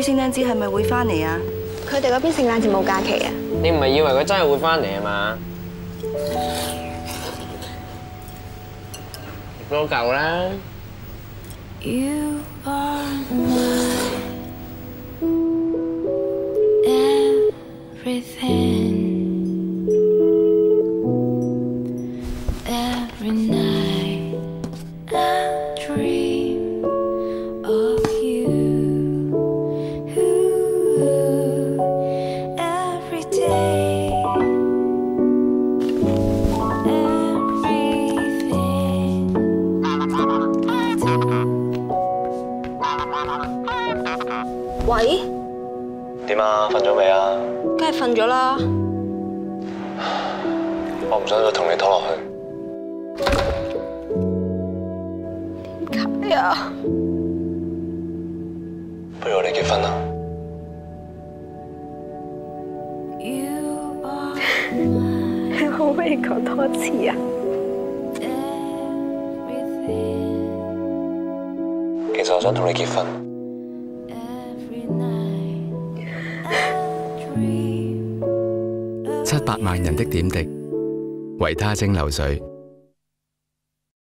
聖誕節係咪會翻嚟啊？佢哋嗰邊聖誕節冇假期啊？你唔係以為佢真係會翻嚟啊嘛？多嚿啦。You are everything. Every night I dream of you. Every day, everything I do. 喂，點啊？瞓咗未啊？梗係瞓咗啦。我唔想再同你拖落去。點解啊？不如我哋結婚啦。你可唔可以講多次啊？其實我想同你結婚。700萬人的點滴，維他蒸餾水。